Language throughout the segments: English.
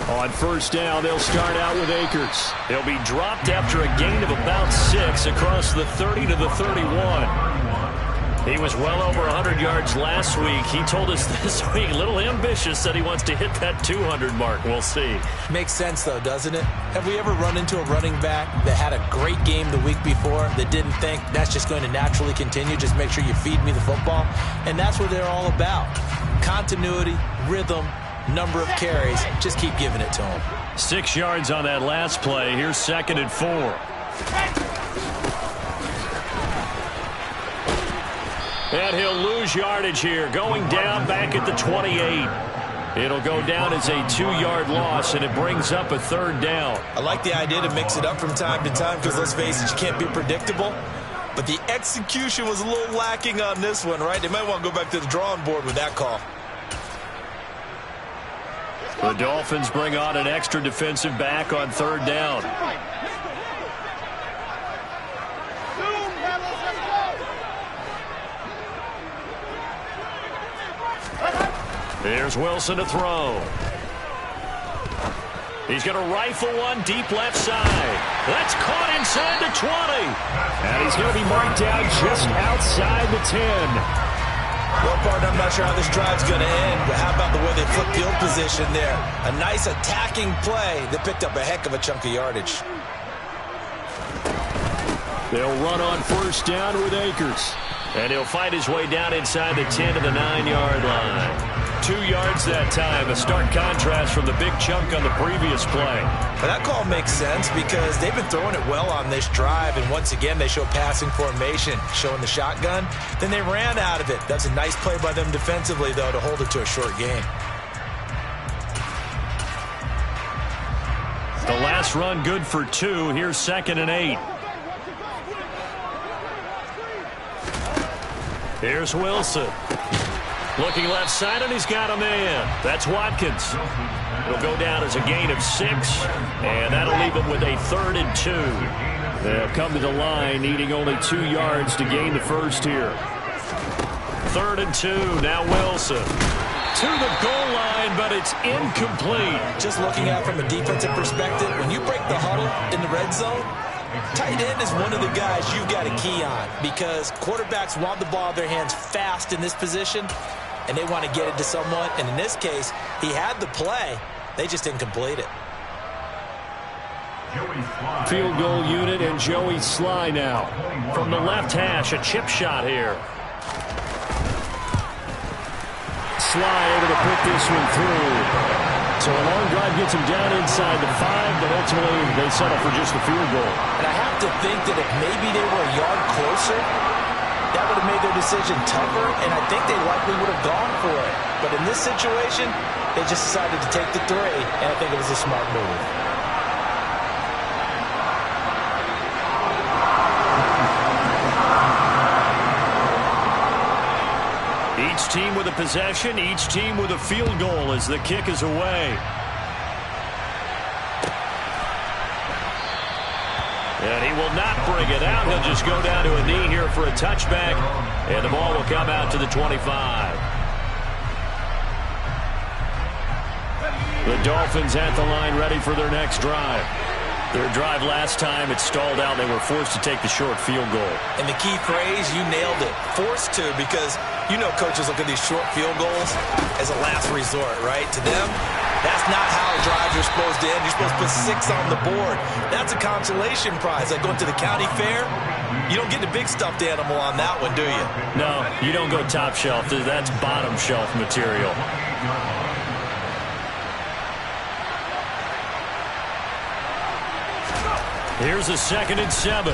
On first down, they'll start out with Akers. He'll be dropped after a gain of about 6 across the 30 to the 31. He was well over 100 yards last week. He told us this week, a little ambitious, said he wants to hit that 200 mark. We'll see. Makes sense, though, doesn't it? Have we ever run into a running back that had a great game the week before that didn't think that's just going to naturally continue? Just make sure you feed me the football. And that's what they're all about. Continuity, rhythm, number of carries. Just keep giving it to him. 6 yards on that last play. Here's 2nd and 4. And he'll lose yardage here, going down back at the 28. It'll go down as a 2-yard loss, and it brings up a 3rd down. I like the idea to mix it up from time to time because, let's face it, you can't be predictable. But the execution was a little lacking on this one, right? They might want to go back to the drawing board with that call. The Dolphins bring on an extra defensive back on 3rd down. There's Wilson to throw. He's going to rifle one deep left side. That's caught inside the 20. And he's going to be marked down just outside the 10. Well, partner, I'm not sure how this drive's going to end, but how about the way they flip field position there? A nice attacking play that picked up a heck of a chunk of yardage. They'll run on first down with Akers. And he'll fight his way down inside the 10 to the 9-yard line. 2 yards that time, a stark contrast from the big chunk on the previous play. But that call makes sense because they've been throwing it well on this drive, and once again they show passing formation, showing the shotgun. Then they ran out of it. That's a nice play by them defensively, though, to hold it to a short gain. The last run good for 2. Here's 2nd and 8. Here's Wilson. Looking left side, and he's got a man. That's Watkins. It'll go down as a gain of 6, and that'll leave him with a 3rd and 2. They'll come to the line, needing only 2 yards to gain the first here. 3rd and 2, now Wilson. To the goal line, but it's incomplete. Just looking at it from a defensive perspective, when you break the huddle in the red zone, tight end is one of the guys you've got to key on because quarterbacks want the ball in their hands fast in this position, and they want to get it to someone. And in this case, he had the play. They just didn't complete it. Field goal unit and Joey Sly now. From the left hash, a chip shot here. Sly able to put this one through. So a long drive gets him down inside the 5, but ultimately they settle for just the field goal. And I have to think that if maybe they were a yard closer, that would have made their decision tougher, and I think they likely would have gone for it. But in this situation, they just decided to take the 3, and I think it was a smart move. Each team with a possession, each team with a field goal as the kick is away. And he will not bring it out. He'll just go down to a knee here for a touchback, and the ball will come out to the 25. The Dolphins at the line ready for their next drive. Their drive last time, it stalled out. They were forced to take the short field goal. And the key phrase, you nailed it, forced to, because you know coaches look at these short field goals as a last resort, right? To them, that's not how drives are supposed to end. You're supposed to put 6 on the board. That's a consolation prize. Like going to the county fair, you don't get the big stuffed animal on that one, do you? No, you don't go top shelf. That's bottom shelf material. Here's a 2nd and 7.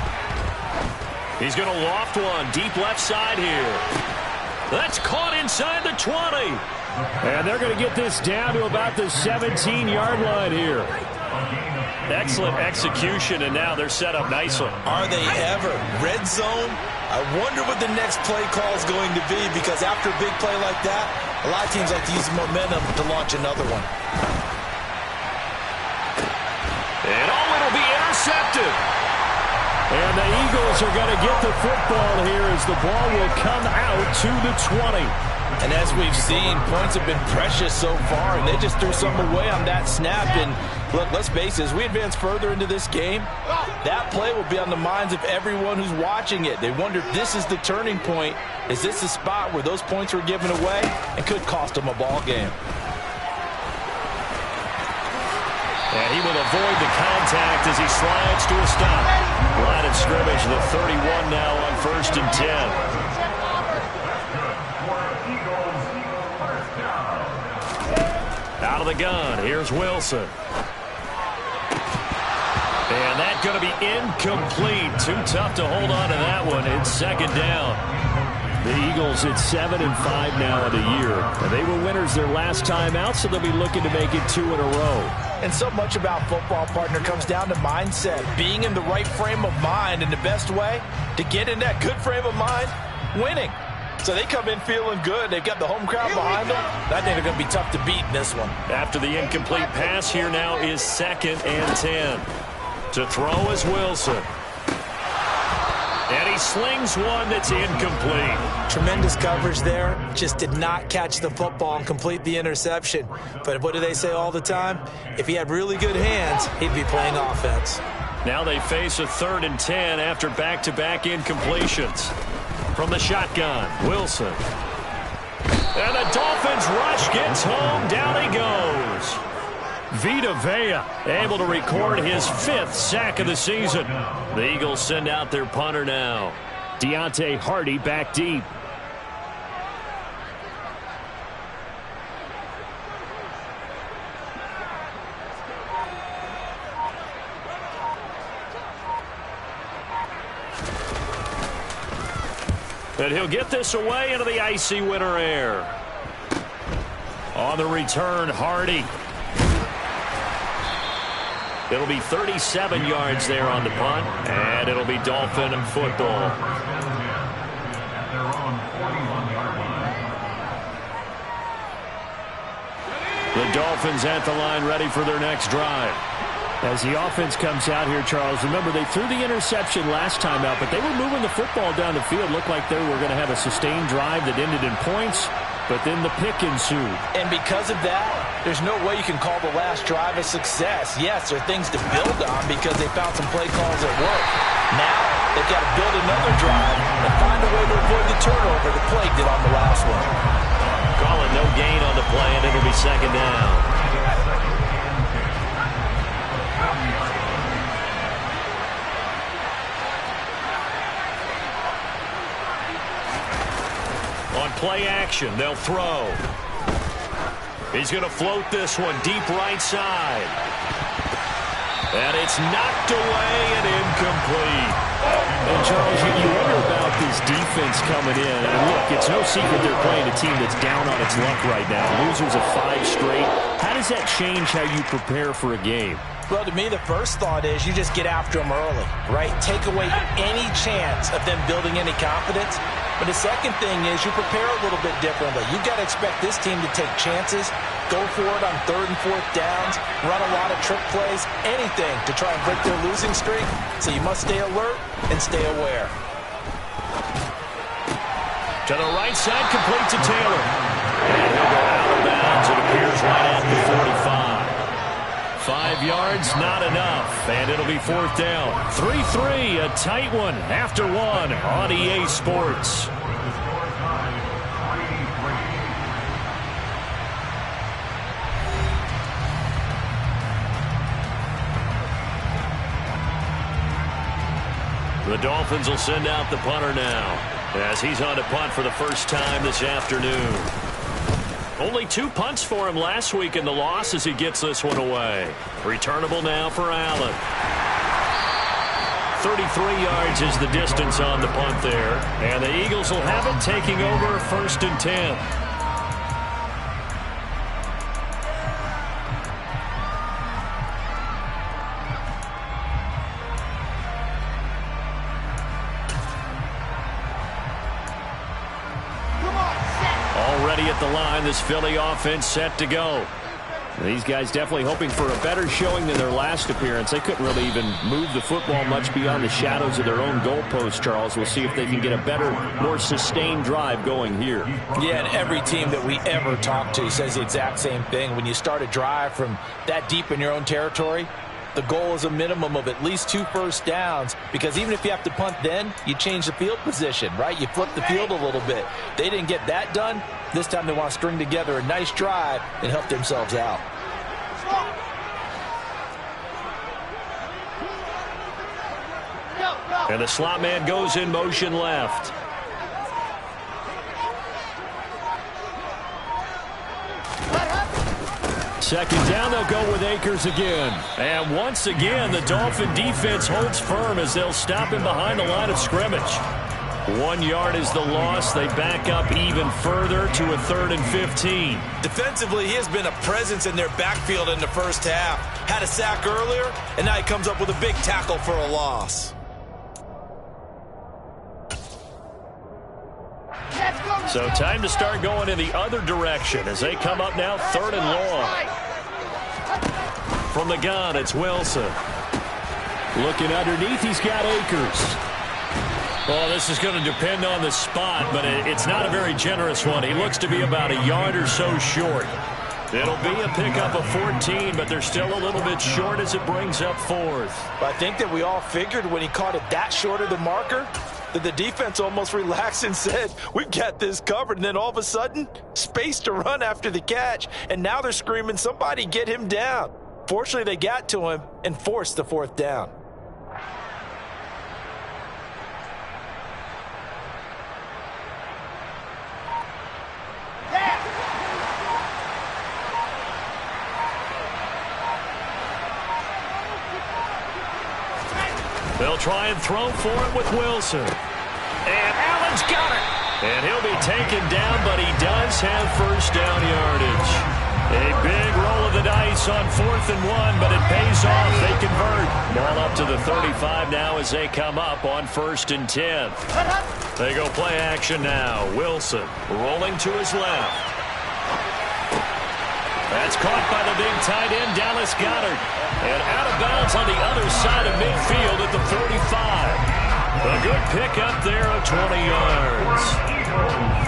He's going to loft one deep left side here. That's caught inside the 20. And they're going to get this down to about the 17-yard line here. Excellent execution, and now they're set up nicely. Are they ever? Red zone? I wonder what the next play call is going to be, because after a big play like that, a lot of teams like to use the momentum to launch another one. And it'll be intercepted. And the Eagles are going to get the football here as the ball will come out to the 20. And as we've seen, points have been precious so far, and they just threw some away on that snap. And look, let's face it, as we advance further into this game, that play will be on the minds of everyone who's watching it. They wonder if this is the turning point. Is this the spot where those points were given away and could cost them a ball game? And he will avoid the contact as he slides to a stop. Line of scrimmage, the 31 now on 1st and 10. Out of the gun, here's Wilson. And that's going to be incomplete. Too tough to hold on to that one. It's 2nd down. The Eagles at 7-5 now in the year. And they were winners their last time out, so they'll be looking to make it 2 in a row. And so much about football, partner, comes down to mindset. Being in the right frame of mind, and the best way to get in that good frame of mind, winning. So they come in feeling good. They've got the home crowd behind them. I think they're going to be tough to beat in this one. After the incomplete pass, here now is 2nd and 10. To throw is Wilson. And he slings one that's incomplete. Tremendous coverage there. Just did not catch the football and complete the interception. But what do they say all the time? If he had really good hands, he'd be playing offense. Now they face a 3rd and 10 after back-to-back incompletions. From the shotgun, Wilson. And the Dolphins rush gets home. Down he goes. Vita Vea able to record his 5th sack of the season. The Eagles send out their punter now. Deontay Hardy back deep. And he'll get this away into the icy winter air. On the return, Hardy. It'll be 37 yards there on the punt, and it'll be Dolphin football. The Dolphins at the line ready for their next drive. As the offense comes out here, Charles, remember they threw the interception last time out, but they were moving the football down the field. Looked like they were going to have a sustained drive that ended in points, but then the pick ensued. And because of that, there's no way you can call the last drive a success. Yes, there are things to build on because they found some play calls that work. Now they've got to build another drive and find a way to avoid the turnover that plagued it on the last one. Call it no gain on the play, and it'll be 2nd down. On play action, they'll throw. He's going to float this one deep right side. And it's knocked away and incomplete. And Charles, you wonder about this defense coming in. And look, it's no secret they're playing a team that's down on its luck right now. Losers of 5 straight. How does that change how you prepare for a game? Well, to me, the first thought is you just get after them early, right? Take away any chance of them building any confidence. But the second thing is you prepare a little bit differently. You've got to expect this team to take chances, go for it on 3rd and 4th downs, run a lot of trick plays, anything to try and break their losing streak. So you must stay alert and stay aware. To the right side, complete to Taylor. And he'll go out of bounds. It appears right at the 45. 5 yards, not enough, and it'll be 4th down. 3-3, a tight one after 1 on EA Sports. The Dolphins will send out the punter now, as he's on to punt for the first time this afternoon. Only 2 punts for him last week in the loss as he gets this one away. Returnable now for Allen. 33 yards is the distance on the punt there. And the Eagles will have it, taking over 1st and 10. Already at the line, this Philly offense set to go. These guys definitely hoping for a better showing than their last appearance. They couldn't really even move the football much beyond the shadows of their own goalpost, Charles. We'll see if they can get a better, more sustained drive going here. Yeah, and every team that we ever talk to says the exact same thing. When you start a drive from that deep in your own territory, the goal is a minimum of at least 2 first downs, because even if you have to punt then, you change the field position, right? You flip the field a little bit. They didn't get that done. This time they want to string together a nice drive and help themselves out. And the slot man goes in motion left. Second down, they'll go with Akers again. And once again, the Dolphin defense holds firm as they'll stop him behind the line of scrimmage. 1 yard is the loss. They back up even further to a 3rd and 15. Defensively, he has been a presence in their backfield in the first half. Had a sack earlier, and now he comes up with a big tackle for a loss. So time to start going in the other direction as they come up now 3rd and long. From the gun, it's Wilson. Looking underneath, he's got Akers. Well, this is going to depend on the spot, but it's not a very generous one. He looks to be about a yard or so short. It'll be a pickup of 14, but they're still a little bit short as it brings up 4th. I think that we all figured when he caught it that short of the marker, that the defense almost relaxed and said, we've got this covered. And then all of a sudden, space to run after the catch. And now they're screaming, somebody get him down. Fortunately, they got to him and forced the 4th down. They'll try and throw for it with Wilson. And Allen's got it. And he'll be taken down, but he does have first down yardage. A big roll of the dice on 4th and 1, but it pays off. They convert. Ball up to the 35 now as they come up on 1st and 10. They go play action now. Wilson rolling to his left. That's caught by the big tight end, Dallas Goedert. And out of bounds on the other side of midfield at the 35. A good pickup there of 20 yards.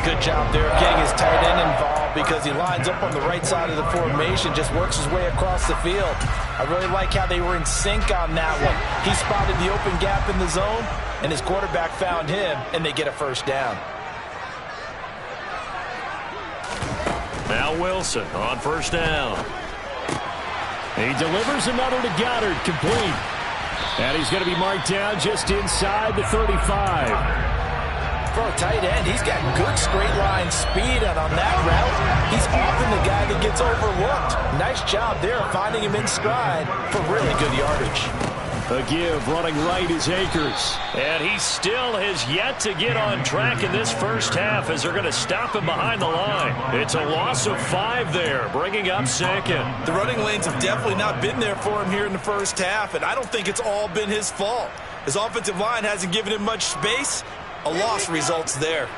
Good job there of getting his tight end involved, because he lines up on the right side of the formation, just works his way across the field. I really like how they were in sync on that one. He spotted the open gap in the zone, and his quarterback found him, and they get a first down. Now Wilson on first down. He delivers another to Goddard, complete. And he's going to be marked down just inside the 35. For a tight end, he's got good straight line speed, and on that route, he's often the guy that gets overlooked. Nice job there finding him in stride for really good yardage. A give, running right is Akers. And he still has yet to get on track in this first half as they're going to stop him behind the line. It's a loss of 5 there, bringing up 2nd. The running lanes have definitely not been there for him here in the first half, and I don't think it's all been his fault. His offensive line hasn't given him much space. A loss results there.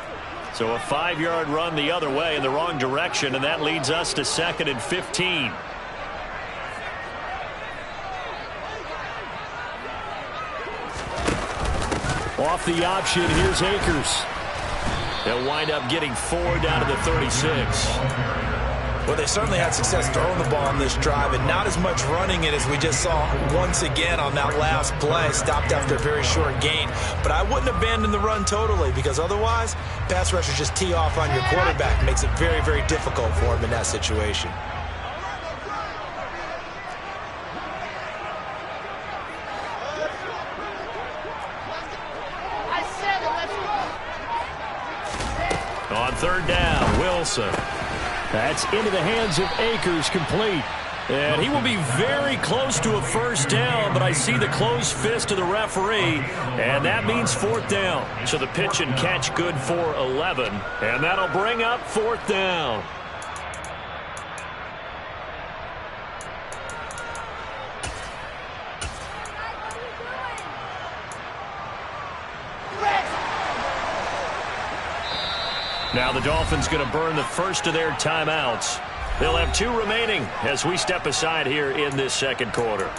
So a 5-yard run the other way in the wrong direction, and that leads us to 2nd and 15. Off the option, here's Akers. They'll wind up getting 4 down to the 36. Well, they certainly had success throwing the ball on this drive, and not as much running it as we just saw once again on that last play. Stopped after a very short gain. But I wouldn't abandon the run totally, because otherwise, pass rushers just tee off on your quarterback. Makes it very, very difficult for him in that situation. On 3rd down, Wilson. That's into the hands of Akers, complete. And he will be very close to a first down, but I see the closed fist of the referee, and that means 4th down. So the pitch and catch good for 11, and that'll bring up 4th down. Now the Dolphins going to burn the first of their timeouts. They'll have 2 remaining as we step aside here in this second quarter.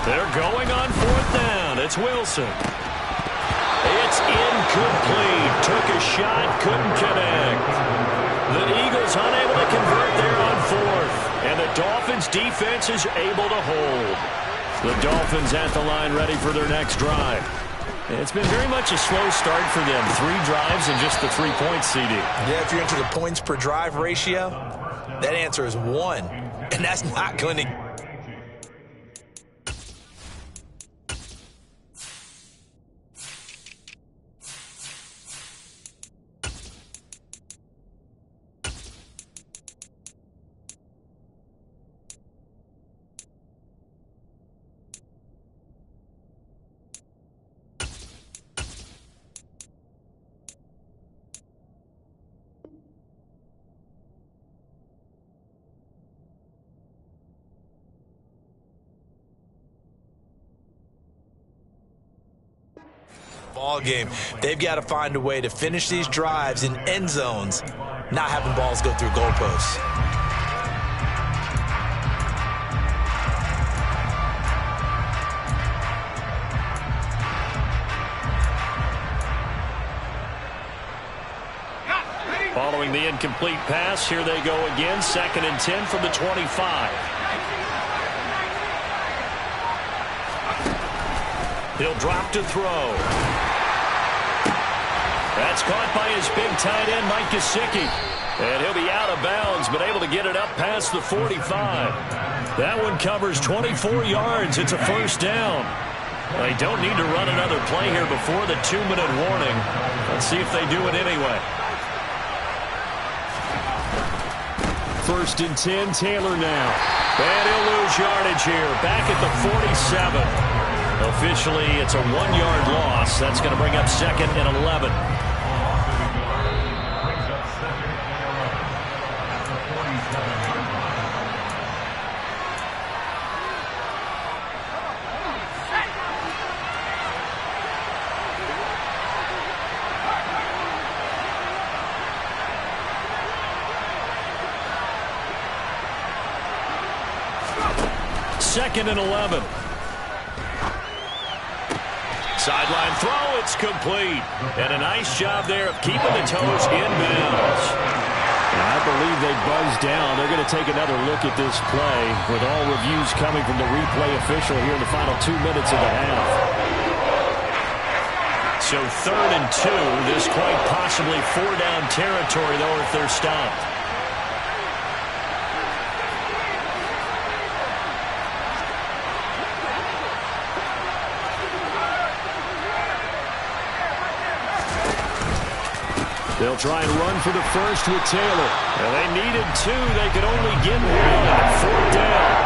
They're going on 4th down. It's Wilson. It's incomplete. Took a shot, couldn't connect. The Eagles unable to convert there on 4th. And the Dolphins defense is able to hold. The Dolphins at the line ready for their next drive. It's been very much a slow start for them. 3 drives and just the 3 points, CD. Yeah, if you're into the points per drive ratio, that answer is 1. And that's not going to... ball game. They've got to find a way to finish these drives in end zones, not having balls go through goalposts. Following the incomplete pass, here they go again. 2nd and 10 from the 25. He'll drop to throw. That's caught by his big tight end, Mike Gesicki. And he'll be out of bounds, but able to get it up past the 45. That one covers 24 yards. It's a 1st down. They don't need to run another play here before the 2-minute warning. Let's see if they do it anyway. 1st and 10, Taylor now. And he'll lose yardage here, back at the 47. Officially, it's a 1-yard loss. That's going to bring up 2nd and 11. Second and 11. Sideline throw, it's complete. And a nice job there of keeping the toes in bounds. I believe they buzzed down. They're going to take another look at this play with all reviews coming from the replay official here in the final 2 minutes of the half. So 3rd and 2. This quite possibly 4-down territory, though, if they're stopped. They'll try and run for the first with Taylor. And they needed 2. They could only get 1. 4th down.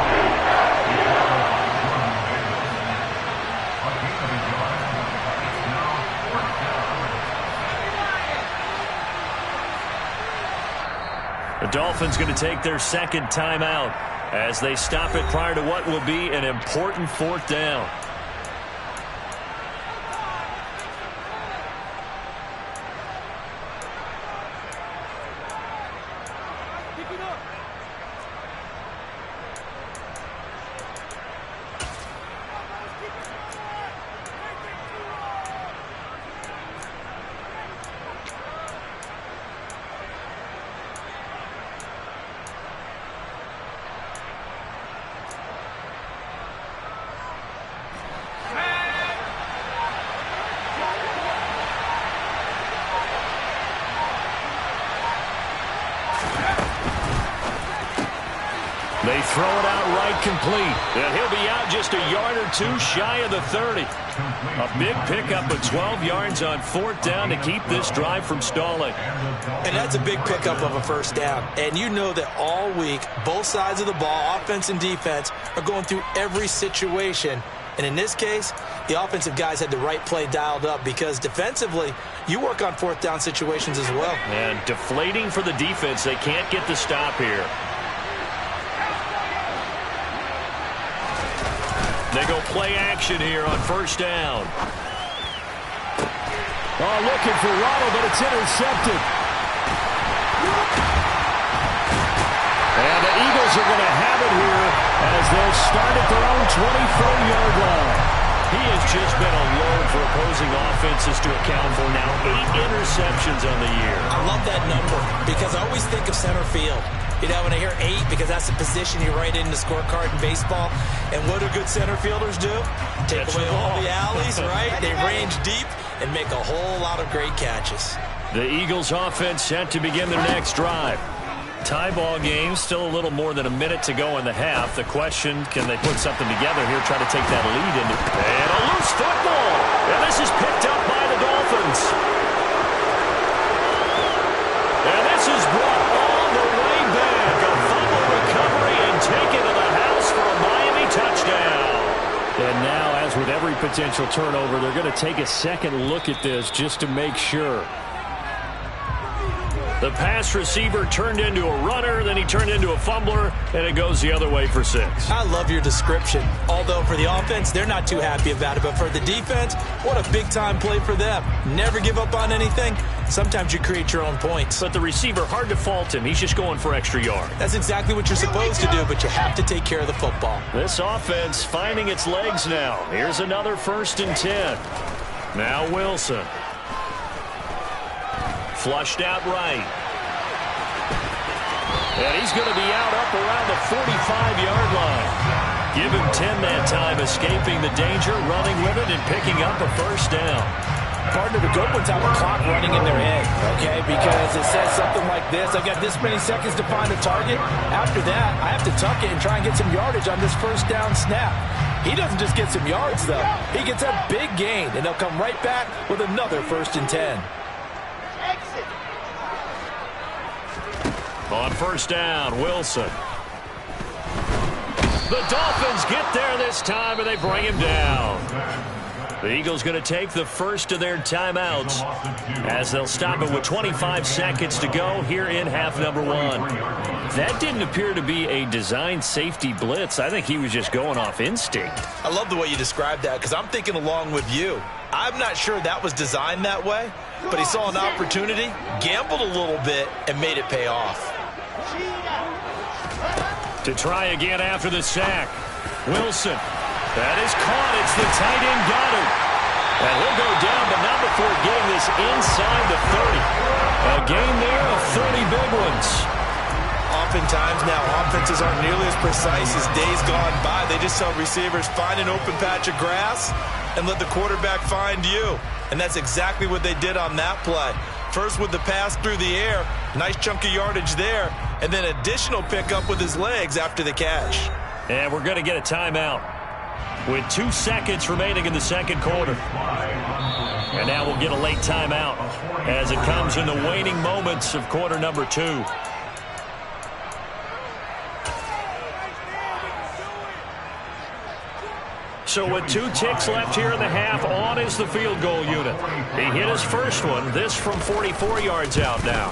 The Dolphins going to take their 2nd timeout as they stop it prior to what will be an important 4th down. throw it out right complete. And he'll be out just a yard or two shy of the 30. A big pickup of 12 yards on 4th down to keep this drive from stalling. And that's a big pickup of a 1st down. And you know that all week, both sides of the ball, offense and defense, are going through every situation. And in this case, the offensive guys had the right play dialed up because defensively, you work on 4th down situations as well. And deflating for the defense. They can't get the stop here. They go play action here on 1st down. Oh, looking for Ronald, but it's intercepted. And the Eagles are going to have it here as they'll start at their own 24-yard line. He has just been a load for opposing offenses to account for now. 8 interceptions on the year. I love that number because I always think of center field. You know, when I hear 8, because that's the position you write in the scorecard in baseball. And what do good center fielders do? Take away all the alleys, right? They range deep and make a whole lot of great catches. The Eagles offense set to begin their next drive. Tie ball game, still a little more than a minute to go in the half. The question, can they put something together here, try to take that lead into... And a loose football! And this is picked up by the Dolphins. And this is brought all the way back. A fumble recovery and taken to the house for a Miami touchdown. And now, as with every potential turnover, they're going to take a second look at this just to make sure. The pass receiver turned into a runner, then he turned into a fumbler, and it goes the other way for 6. I love your description. Although for the offense, they're not too happy about it. But for the defense, what a big-time play for them. Never give up on anything. Sometimes you create your own points. But the receiver, hard to fault him. He's just going for extra yards. That's exactly what you're supposed to do, but you have to take care of the football. This offense finding its legs now. Here's another 1st and 10. Now Wilson. Flushed out right. And he's going to be out up around the 45-yard line. Give him 10 that time, escaping the danger, running with it, and picking up a 1st down. Partner, the good ones have a clock running in their head, okay? Because it says something like this. I got this many seconds to find a target. After that, I have to tuck it and try and get some yardage on this 1st down snap. He doesn't just get some yards, though. He gets a big gain, and they'll come right back with another 1st and 10. On 1st down, Wilson. The Dolphins get there this time, and they bring him down. The Eagles going to take the first of their timeouts as they'll stop it with 25 seconds to go here in half number 1. That didn't appear to be a designed safety blitz. I think he was just going off instinct. I love the way you described that because I'm thinking along with you. I'm not sure that was designed that way, but he saw an opportunity, gambled a little bit, and made it pay off. To try again after the sack. Wilson. That is caught. It's the tight end Goddard. And he'll go down, but not before getting this inside the 30. A gain there of 30 big ones. Oftentimes now offenses aren't nearly as precise as days gone by. They just tell receivers, find an open patch of grass and let the quarterback find you. And that's exactly what they did on that play. First with the pass through the air, nice chunk of yardage there, and then additional pickup with his legs after the catch. And we're going to get a timeout with 2 seconds remaining in the second quarter. And now we'll get a late timeout as it comes in the waning moments of quarter number 2. So with 2 ticks left here in the half, on is the field goal unit. He hit his first one, this from 44 yards out now.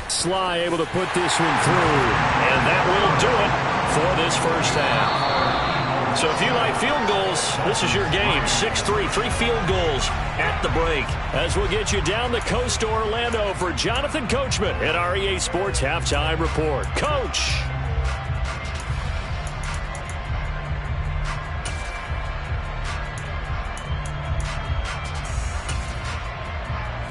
Sly able to put this one through. And that will do it for this first half. So if you like field goals, this is your game. 6-3, 3 field goals at the break. As we'll get you down the coast to Orlando for Jonathan Coachman at our EA Sports Halftime Report. Coach!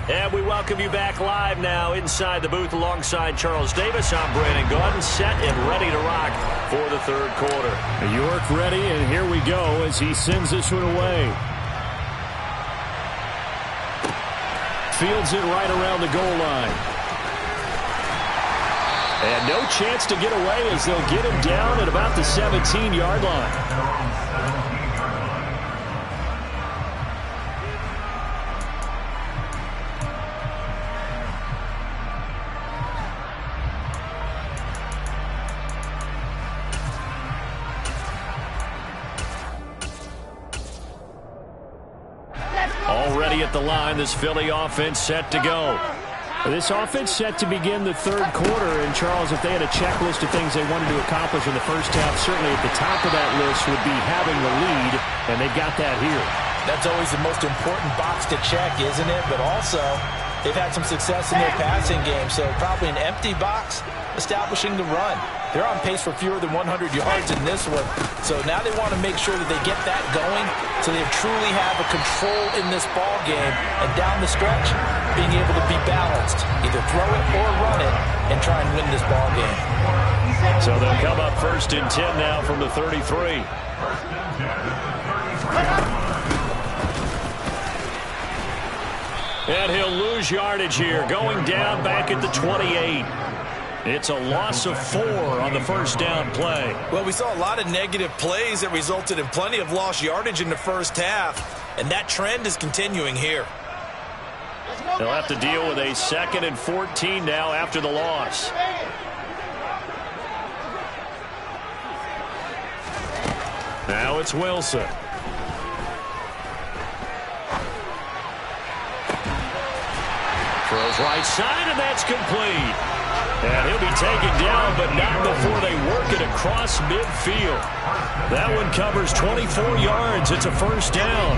And we welcome you back live now inside the booth alongside Charles Davis. I'm Brandon Gaudin, set and ready to rock for the third quarter. York ready, and here we go as he sends this one away. Fields it right around the goal line. And no chance to get away as they'll get him down at about the 17-yard line. Already at the line, this Philly offense set to go. This offense set to begin the third quarter. And, Charles, if they had a checklist of things they wanted to accomplish in the first half, certainly at the top of that list would be having the lead, and they've got that here. That's always the most important box to check, isn't it? But also, they've had some success in their passing game, so probably an empty box establishing the run. They're on pace for fewer than 100 yards in this one, so now they want to make sure that they get that going so they truly have a control in this ball game, and down the stretch, being able to be balanced, either throw it or run it, and try and win this ball game. So they'll come up 1st and 10 now from the 33. And he'll lose yardage here, going down back at the 28. It's a loss of 4 on the first down play. Well, we saw a lot of negative plays that resulted in plenty of lost yardage in the first half, and that trend is continuing here. They'll have to deal with a 2nd and 14 now after the loss. Now it's Wilson. Throws right side, and that's complete. And he'll be taken down, but not before they work it across midfield. That one covers 24 yards. It's a first down.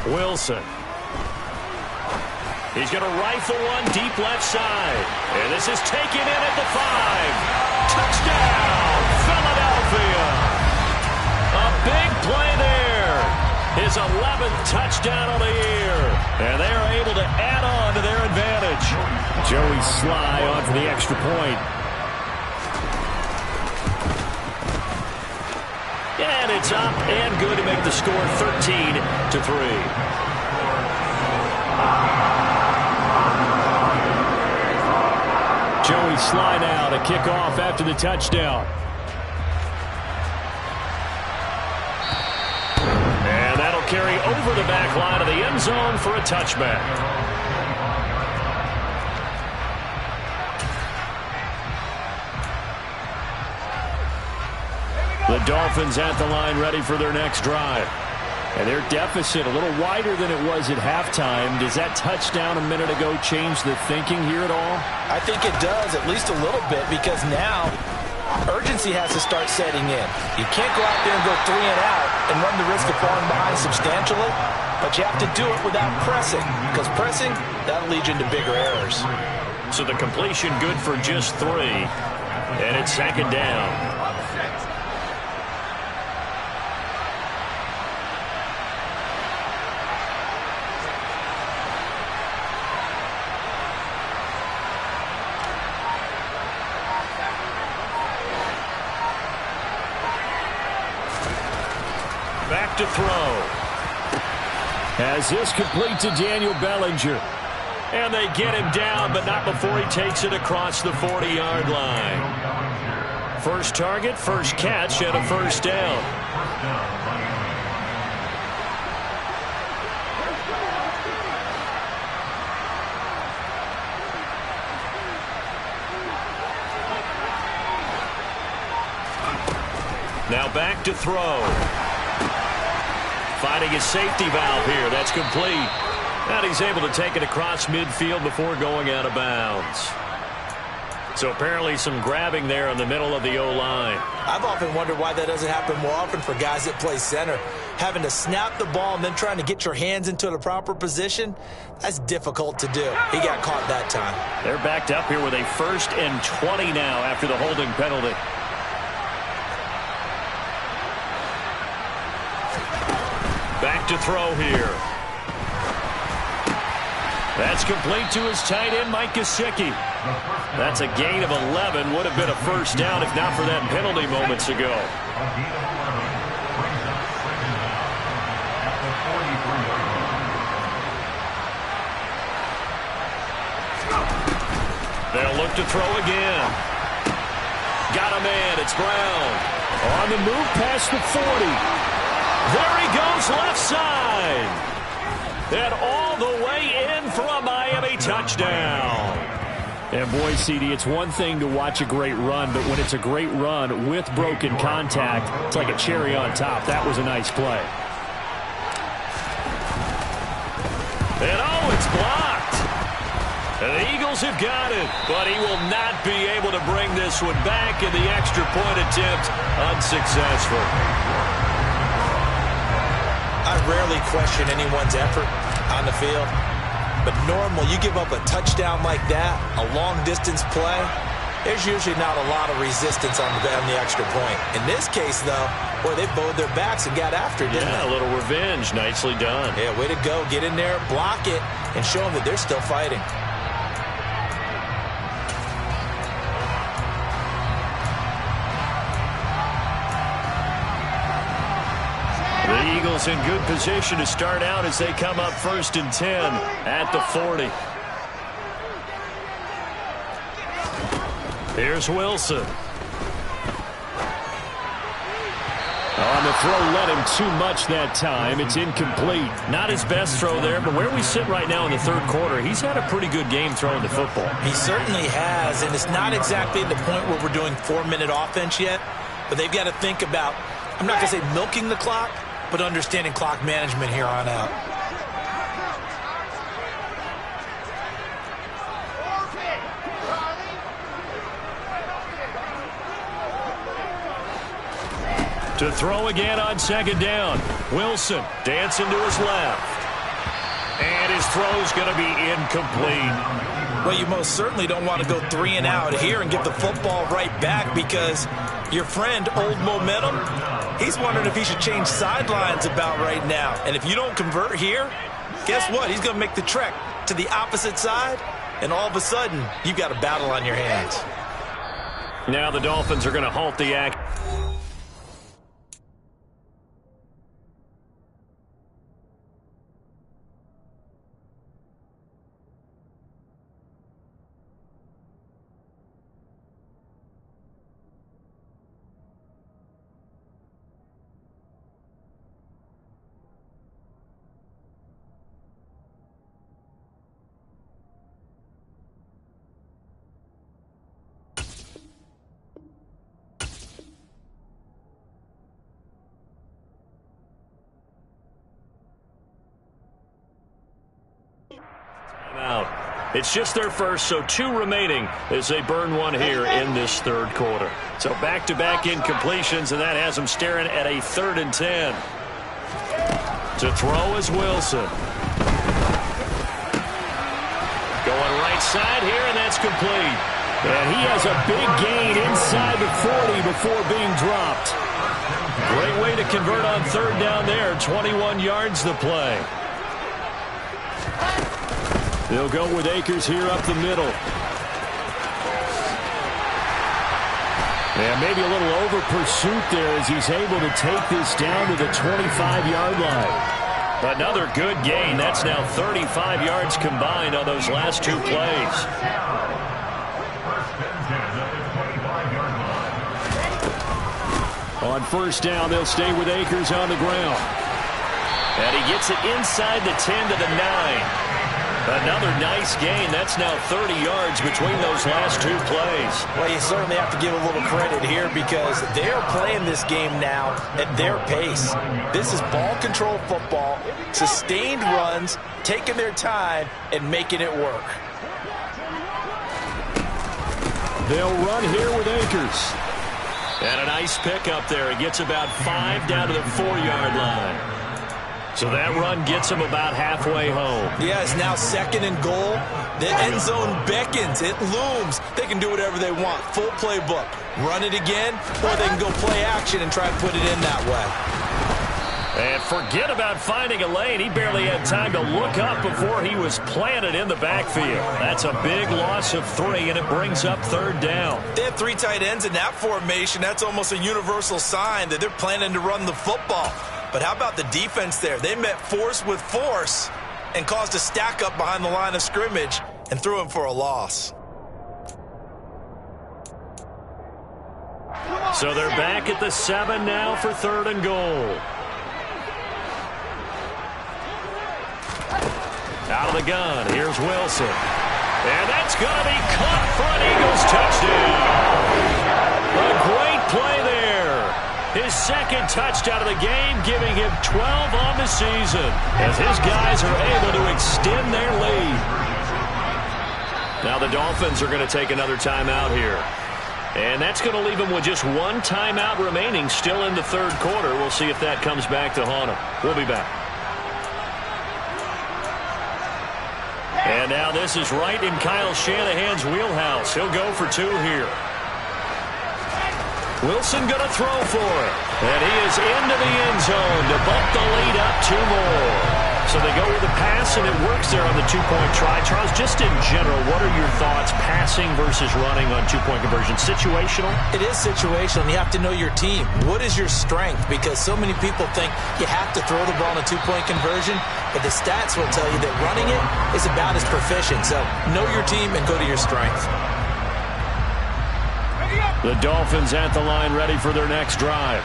Wilson. He's going to rifle one deep left side. And this is taken in at the 5. Touchdown, Philadelphia. A big play there. His 11th touchdown of the year. And they are able to add on to their advantage. Joey Sly on for the extra point. And it's up and good to make the score 13-3. Joey Sly now to kick off after the touchdown. And that'll carry over the back line of the end zone for a touchback. The Dolphins at the line ready for their next drive. And their deficit a little wider than it was at halftime. Does that touchdown a minute ago change the thinking here at all? I think it does, at least a little bit, because now urgency has to start setting in. You can't go out there and go 3 and out and run the risk of falling behind substantially, but you have to do it without pressing, because pressing, that'll lead you into bigger errors. So the completion good for just 3, and it's 2nd down. Back to throw. As this complete to Daniel Bellinger. And they get him down, but not before he takes it across the 40-yard line. First target, first catch, and a first down. Now back to throw. Finding his safety valve here. That's complete. And he's able to take it across midfield before going out of bounds. So apparently some grabbing there in the middle of the O-line. I've often wondered why that doesn't happen more often for guys that play center. Having to snap the ball and then trying to get your hands into the proper position, that's difficult to do. He got caught that time. They're backed up here with a 1st and 20 now after the holding penalty. Back to throw here. That's complete to his tight end, Mike Gesicki. That's a gain of 11. Would have been a first down if not for that penalty moments ago. They'll look to throw again. Got a man. It's Brown. On the move past the 40. There he goes left side. And all the way in for a Miami touchdown. And boy, CD, it's one thing to watch a great run, but when it's a great run with broken contact, it's like a cherry on top. That was a nice play. And oh, it's blocked. And the Eagles have got it, but he will not be able to bring this one back, in the extra point attempt unsuccessful. I rarely question anyone's effort on the field. But normal, you give up a touchdown like that, a long-distance play, there's usually not a lot of resistance on the extra point. In this case, though, boy, they bowed their backs and got after it, didn't they? A little revenge. Nicely done. Yeah, way to go. Get in there, block it, and show them that they're still fighting. The Eagles in good position to start out as they come up 1st and 10 at the 40. Here's Wilson. On the throw, led him too much that time. It's incomplete. Not his best throw there, but where we sit right now in the third quarter, he's had a pretty good game throwing the football. He certainly has, and it's not exactly the point where we're doing 4-minute offense yet, but they've got to think about, I'm not going to say milking the clock, but understanding clock management here on out. To throw again on 2nd down. Wilson dancing to his left. And his throw's going to be incomplete. Well, you most certainly don't want to go 3 and out here and give the football right back, because your friend, Old Momentum, he's wondering if he should change sidelines about right now. And if you don't convert here, guess what? He's going to make the trek to the opposite side, and all of a sudden, you've got a battle on your hands. Now the Dolphins are going to halt the act. It's just their first, so 2 remaining as they burn one here in this third quarter. So back-to-back incompletions, and that has them staring at a 3rd and 10. To throw is Wilson. Going right side here, and that's complete. And he has a big gain inside the 40 before being dropped. Great way to convert on 3rd down there. 21 yards the play. They'll go with Akers here up the middle. And maybe a little over pursuit there as he's able to take this down to the 25-yard line. Another good gain. That's now 35 yards combined on those last 2 plays. On 1st down, they'll stay with Akers on the ground. And he gets it inside the 10 to the 9. Another nice gain. That's now 30 yards between those last 2 plays. Well, you certainly have to give a little credit here, because they're playing this game now at their pace. This is ball control football, sustained runs, taking their time, and making it work. They'll run here with Akers. And a nice pickup there. He gets about 5 down to the 4-yard line. So that run gets him about halfway home. Yeah, it's now 2nd and goal. The end zone beckons. It looms. They can do whatever they want. Full playbook. Run it again, or they can go play action and try and put it in that way. And forget about finding a lane. He barely had time to look up before he was planted in the backfield. That's a big loss of 3, and it brings up 3rd down. They have 3 tight ends in that formation. That's almost a universal sign that they're planning to run the football. But how about the defense there? They met force with force and caused a stack up behind the line of scrimmage and threw him for a loss. So they're back at the 7 now for 3rd and goal. Out of the gun, here's Wilson. And that's going to be caught for an Eagles touchdown. A great play there. His 2nd touchdown of the game, giving him 12 on the season, as his guys are able to extend their lead. Now the Dolphins are going to take another timeout here. And that's going to leave them with just 1 timeout remaining still in the 3rd quarter. We'll see if that comes back to haunt them. We'll be back. And now this is right in Kyle Shanahan's wheelhouse. He'll go for 2 here. Wilson going to throw for it. And he is into the end zone to bump the lead up 2 more. So they go with the pass, and it works there on the 2-point try. Charles, just in general, what are your thoughts passing versus running on 2-point conversion? Situational? It is situational, and you have to know your team. What is your strength? Because so many people think you have to throw the ball in a 2-point conversion, but the stats will tell you that running it is about as proficient. So know your team and go to your strength. The Dolphins at the line ready for their next drive.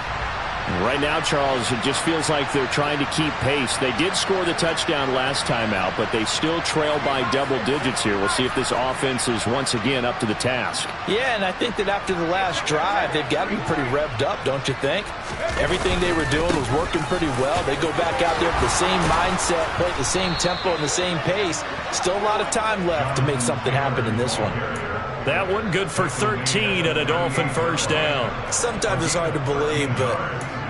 Right now, Charles, it just feels like they're trying to keep pace. They did score the touchdown last time out, but they still trail by double digits here. We'll see if this offense is once again up to the task. Yeah, and I think that after the last drive, they've got to be pretty revved up, don't you think? Everything they were doing was working pretty well. They go back out there with the same mindset, play at the same tempo and the same pace. Still a lot of time left to make something happen in this one. That one good for 13 and a Dolphin first down. Sometimes it's hard to believe, but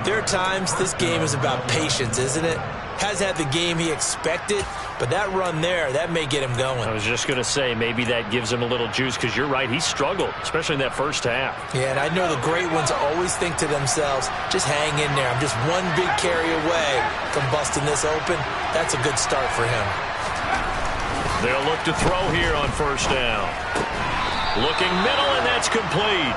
there are times this game is about patience, isn't it? Has had the game he expected, but that run there, that may get him going. I was just going to say, maybe that gives him a little juice, because you're right, he struggled, especially in that first half. Yeah, and I know the great ones always think to themselves, just hang in there. I'm just one big carry away from busting this open. That's a good start for him. They'll look to throw here on first down. Looking middle, and that's complete.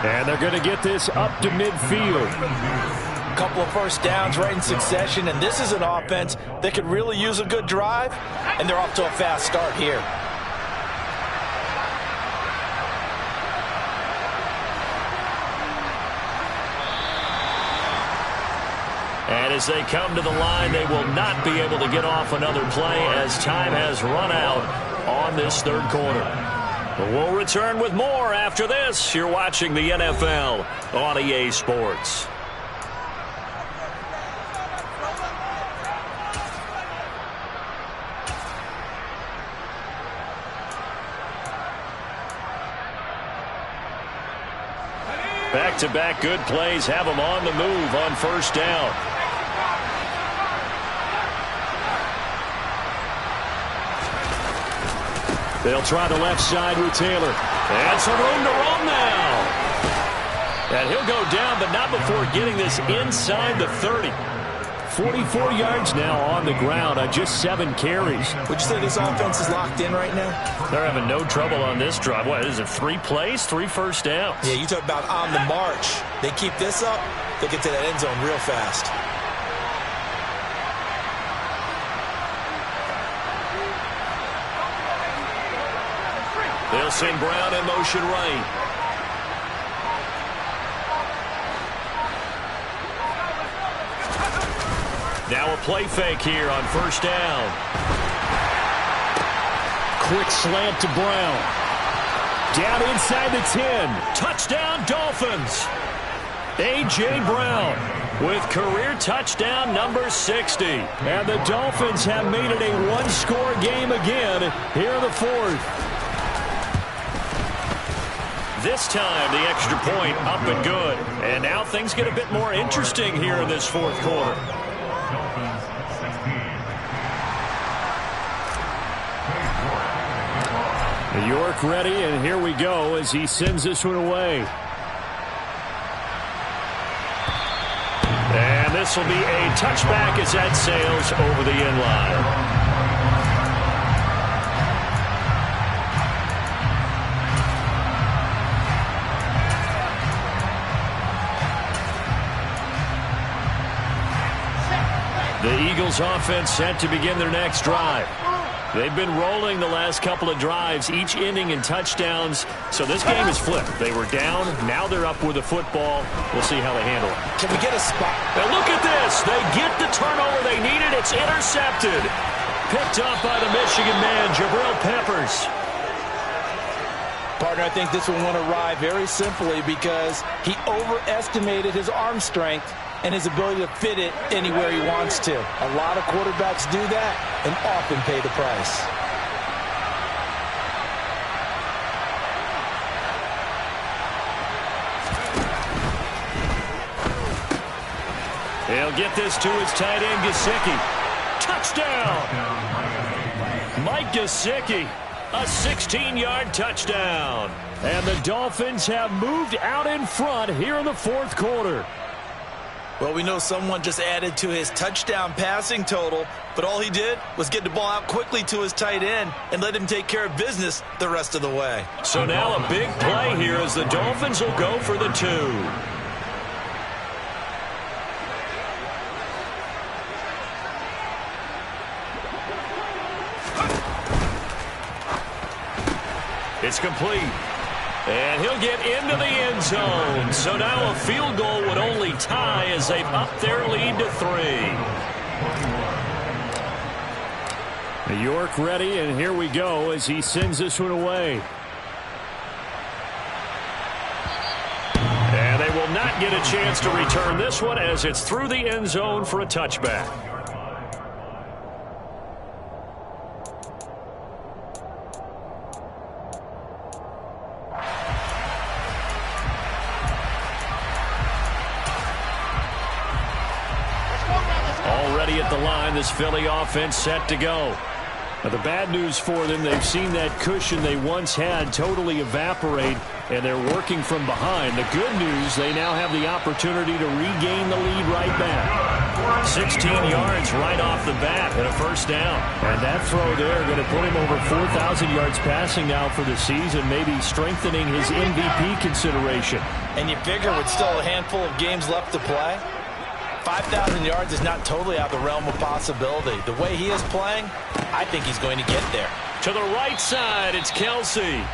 And they're going to get this up to midfield. A couple of first downs right in succession, and this is an offense that could really use a good drive, and they're off to a fast start here. And as they come to the line, they will not be able to get off another play as time has run out on this 3rd quarter. But we'll return with more after this. You're watching the NFL on EA Sports. Back-to-back good plays have them on the move on first down. They'll try the left side with Taylor. And some room to roam now. And he'll go down, but not before getting this inside the 30. 44 yards now on the ground on just 7 carries. Would you say this offense is locked in right now? They're having no trouble on this drive. What is it, 3 plays, 3 first downs? Yeah, you talk about on the march. They keep this up, they get to that end zone real fast. They'll send Brown in motion right. Now a play fake here on first down. Quick slant to Brown. Down inside the 10. Touchdown Dolphins. A.J. Brown with career touchdown number 60. And the Dolphins have made it a one-score game again here in the 4th. This time, the extra point up and good. And now things get a bit more interesting here in this 4th quarter. York ready, and here we go as he sends this one away. And this will be a touchback as that sails over the end line. The Eagles offense set to begin their next drive. They've been rolling the last couple of drives, each inning in touchdowns. So this game is flipped. They were down. Now they're up with the football. We'll see how they handle it. Can we get a spot? Now look at this. They get the turnover they needed. It's intercepted. Picked up by the Michigan man, Jabril Peppers. Partner, I think this one went awry very simply because he overestimated his arm strength and his ability to fit it anywhere he wants to. A lot of quarterbacks do that and often pay the price. He'll get this to his tight end, Gesicki. Touchdown! Mike Gesicki, a 16-yard touchdown. And the Dolphins have moved out in front here in the fourth quarter. Well, we know someone just added to his touchdown passing total, but all he did was get the ball out quickly to his tight end and let him take care of business the rest of the way. So now a big play here as the Dolphins will go for the 2. It's complete. And he'll get into the end zone. So now a field goal would only tie as they've upped their lead to 3. York ready, and here we go as he sends this one away. And they will not get a chance to return this one as it's through the end zone for a touchback. Already at the line, this Philly offense set to go. Now, the bad news for them, they've seen that cushion they once had totally evaporate, and they're working from behind. The good news, they now have the opportunity to regain the lead right back. 16 yards right off the bat and a first down. And that throw there going to put him over 4,000 yards passing now for the season, maybe strengthening his MVP consideration. And you figure with still a handful of games left to play, 5,000 yards is not totally out of the realm of possibility. The way he is playing, I think he's going to get there. To the right side, it's Kelsey.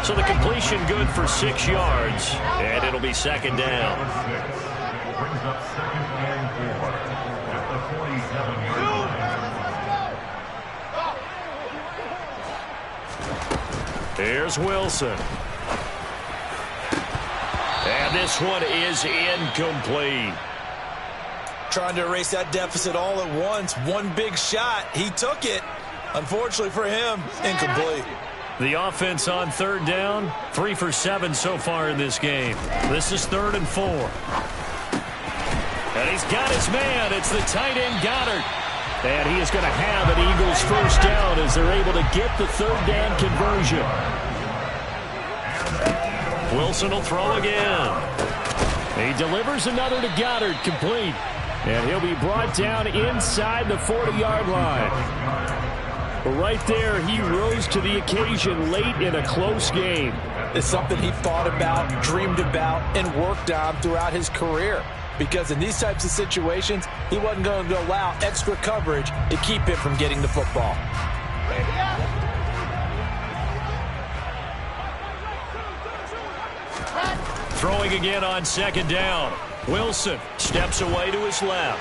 So the completion good for 6 yards, and it'll be second down. Brings up 2nd and 4 at the 47-yard line. Here's Wilson. And this one is incomplete. Trying to erase that deficit all at once. One big shot. He took it. Unfortunately for him, incomplete. The offense on third down, 3 for 7 so far in this game. This is 3rd and 4. And he's got his man. It's the tight end Goddard. And he is going to have an Eagles first down as they're able to get the third down conversion. Wilson will throw again. He delivers another to Goddard, complete. And he'll be brought down inside the 40-yard line. But right there, he rose to the occasion late in a close game. It's something he thought about, dreamed about, and worked on throughout his career. Because in these types of situations, he wasn't going to allow extra coverage to keep him from getting the football. Throwing again on second down. Wilson steps away to his left.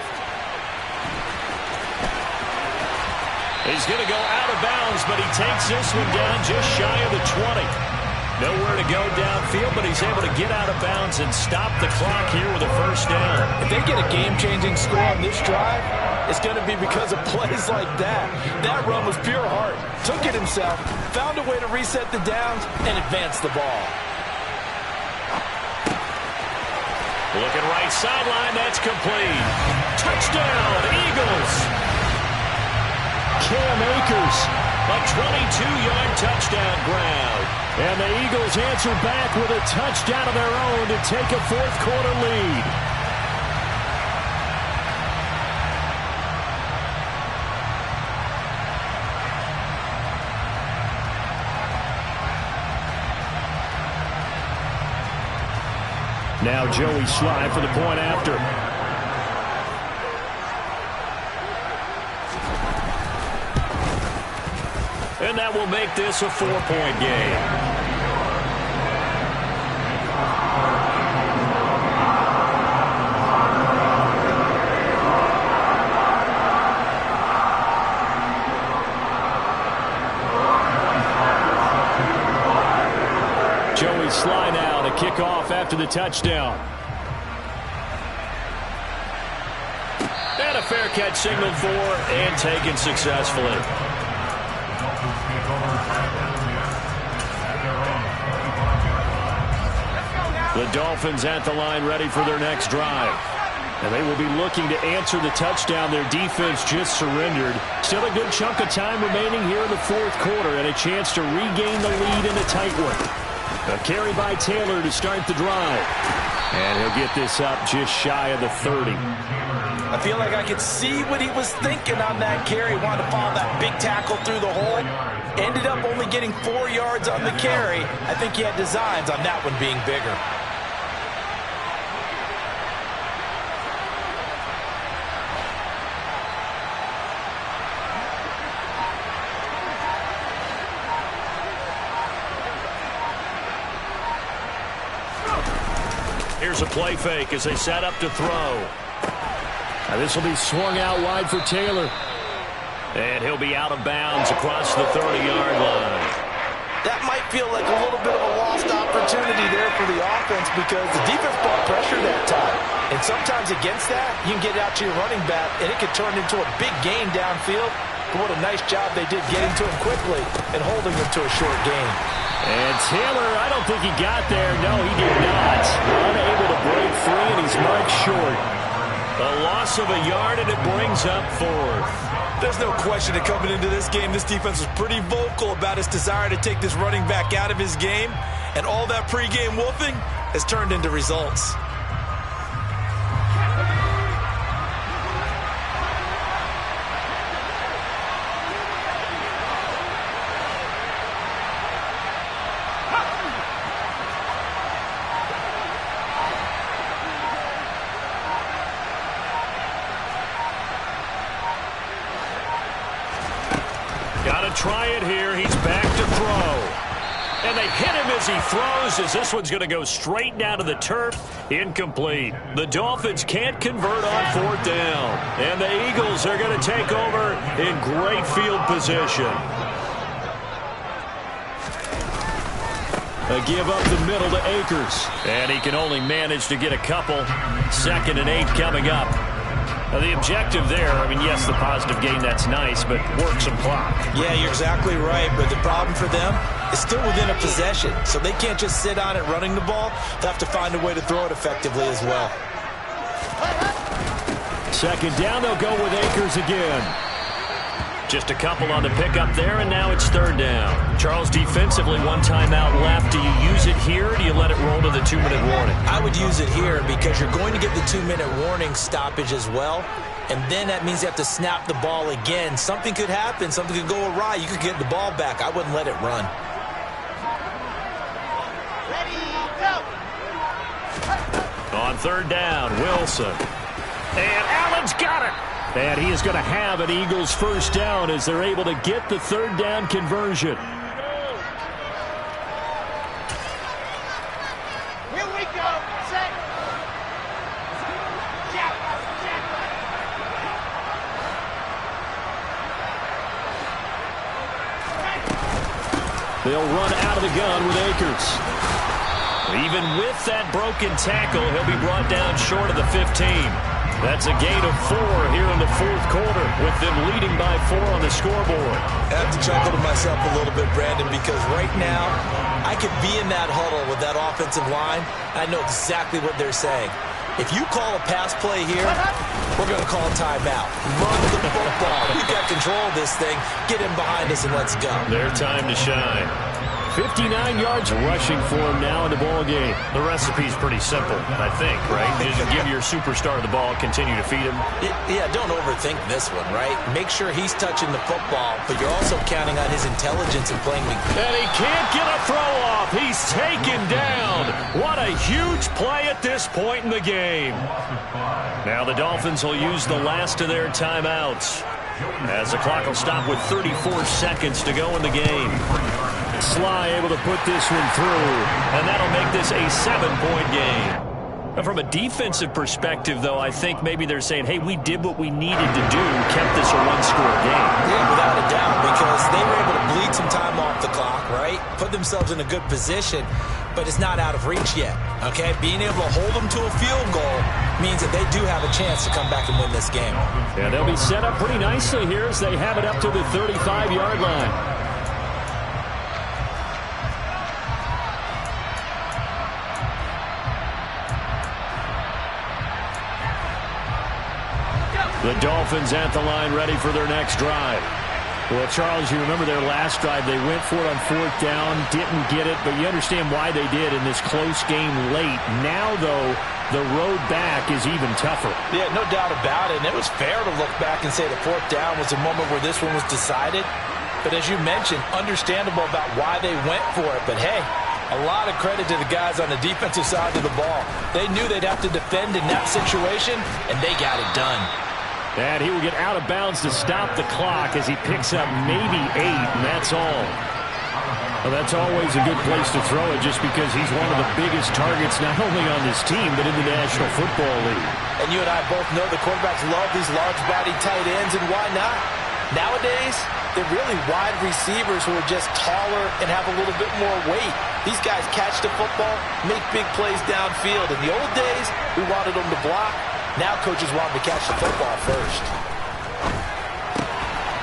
He's going to go out of bounds, but he takes this one down just shy of the 20. Nowhere to go downfield, but he's able to get out of bounds and stop the clock here with a first down. If they get a game-changing score on this drive, it's going to be because of plays like that. That run was pure heart. Took it himself, found a way to reset the downs, and advance the ball. Looking right sideline, that's complete. Touchdown, Eagles. Cam Akers, a 22-yard touchdown grab. And the Eagles answer back with a touchdown of their own to take a fourth quarter lead. Now Joey Slye for the point after. And that will make this a 4-point game. Joey Sly now to kick off after the touchdown. And a fair catch signaled for and taken successfully. The Dolphins at the line ready for their next drive. And they will be looking to answer the touchdown their defense just surrendered. Still a good chunk of time remaining here in the fourth quarter and a chance to regain the lead in a tight one. A carry by Taylor to start the drive. And he'll get this up just shy of the 30. I feel like I could see what he was thinking on that carry. Wanted to follow that big tackle through the hole. Ended up only getting 4 yards on the carry. I think he had designs on that one being bigger. Here's a play fake as they set up to throw. Now this will be swung out wide for Taylor. And he'll be out of bounds across the 30-yard line. That might feel like a little bit of a lost opportunity there for the offense because the defense brought pressure that time. And sometimes against that, you can get out to your running back, and it could turn into a big gain downfield. But what a nice job they did getting to him quickly and holding him to a short gain. And Taylor, I don't think he got there. No, he did not. Unable to break free, and he's marked short. A loss of a yard, and it brings up fourth. There's no question that coming into this game, this defense was pretty vocal about its desire to take this running back out of his game. And all that pregame wolfing has turned into results. Try it here. He's back to throw. And they hit him as he throws, as this one's going to go straight down to the turf. Incomplete. The Dolphins can't convert on fourth down. And the Eagles are going to take over in great field position. A give up the middle to Akers. And he can only manage to get a couple. 2nd and 8 coming up. Now the objective there, I mean, yes, the positive gain, that's nice, but work some clock. Yeah, you're exactly right, but the problem for them is still within a possession, so they can't just sit on it running the ball. They'll have to find a way to throw it effectively as well. 2nd down, they'll go with Akers again. Just a couple on the pickup there, and now it's 3rd down. Charles, defensively, 1 timeout left. Do you use it here, or do you let it roll to the 2-minute warning? I would use it here because you're going to get the 2-minute warning stoppage as well, and then that means you have to snap the ball again. Something could happen. Something could go awry. You could get the ball back. I wouldn't let it run. On 3rd down, Wilson. And Allen's got it. And he is going to have an Eagles first down as they're able to get the 3rd down conversion. Here we go. Set. Jack. They'll run out of the gun with Akers. Even with that broken tackle, he'll be brought down short of the 15. That's a gain of 4 here in the fourth quarter, with them leading by 4 on the scoreboard. I have to chuckle to myself a little bit, Brandon, because right now I could be in that huddle with that offensive line. I know exactly what they're saying. If you call a pass play here, we're going to call a timeout. Run the football. We've got control of this thing. Get him behind us and let's go. Their time to shine. 59 yards rushing for him now in the ball game. The recipe's pretty simple, I think, right? Just give your superstar the ball, continue to feed him. Yeah, don't overthink this one, right? Make sure he's touching the football, but you're also counting on his intelligence and playing the... And he can't get a throw off. He's taken down. What a huge play at this point in the game. Now the Dolphins will use the last of their timeouts. As the clock will stop with 34 seconds to go in the game. Sly able to put this one through. And that'll make this a 7-point game. Now, from a defensive perspective, though, I think maybe they're saying, hey, we did what we needed to do, kept this a one-score game. Yeah, without a doubt, because they were able to bleed some time off the clock, right? Put themselves in a good position, but it's not out of reach yet, okay? Being able to hold them to a field goal means that they do have a chance to come back and win this game. Yeah, they'll be set up pretty nicely here as they have it up to the 35-yard line. The Dolphins at the line ready for their next drive. Well, Charles, you remember their last drive. They went for it on 4th down, didn't get it, but you understand why they did in this close game late. Now, though, the road back is even tougher. Yeah, no doubt about it. And it was fair to look back and say the 4th down was the moment where this one was decided. But as you mentioned, understandable about why they went for it. But, hey, a lot of credit to the guys on the defensive side of the ball. They knew they'd have to defend in that situation, and they got it done. And he will get out of bounds to stop the clock as he picks up maybe 8, and that's all. Well, that's always a good place to throw it just because he's one of the biggest targets not only on this team but in the National Football League. And you and I both know the quarterbacks love these large-bodied tight ends, and why not? Nowadays, they're really wide receivers who are just taller and have a little bit more weight. These guys catch the football, make big plays downfield. In the old days, we wanted them to block. Now coaches want him to catch the football first.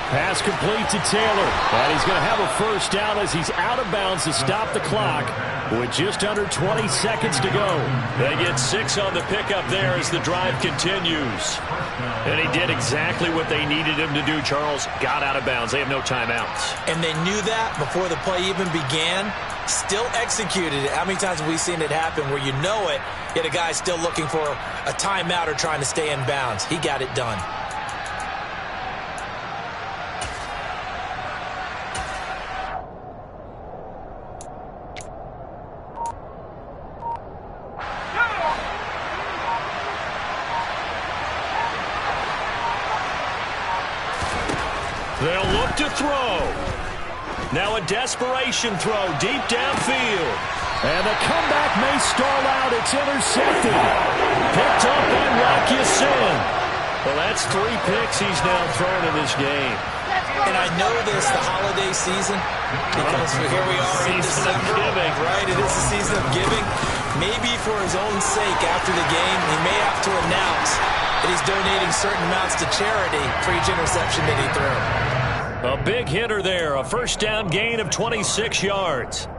Pass complete to Taylor. And he's going to have a first down as he's out of bounds to stop the clock with just under 20 seconds to go. They get 6 on the pickup there as the drive continues. And he did exactly what they needed him to do, Charles. Got out of bounds. They have no timeouts. And they knew that before the play even began. Still executed it. How many times have we seen it happen where you know it, yet a guy's still looking for a timeout or trying to stay in bounds? He got it done. They'll look to throw. Now a desperation throw deep downfield. And the comeback may stall out. It's intercepted. Picked up by Rock Ya-Sin. Well, that's 3 picks he's now thrown in this game. And I know this, the holiday season, because here we are in December, right? It is the season of giving. Maybe for his own sake after the game, he may have to announce that he's donating certain amounts to charity for each interception that he threw. A big hitter there, a first down gain of 26 yards. Well,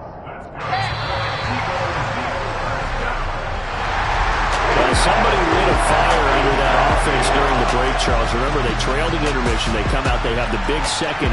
somebody lit a fire under that offense during the break, Charles. Remember, they trailed in intermission. They come out, they have the big second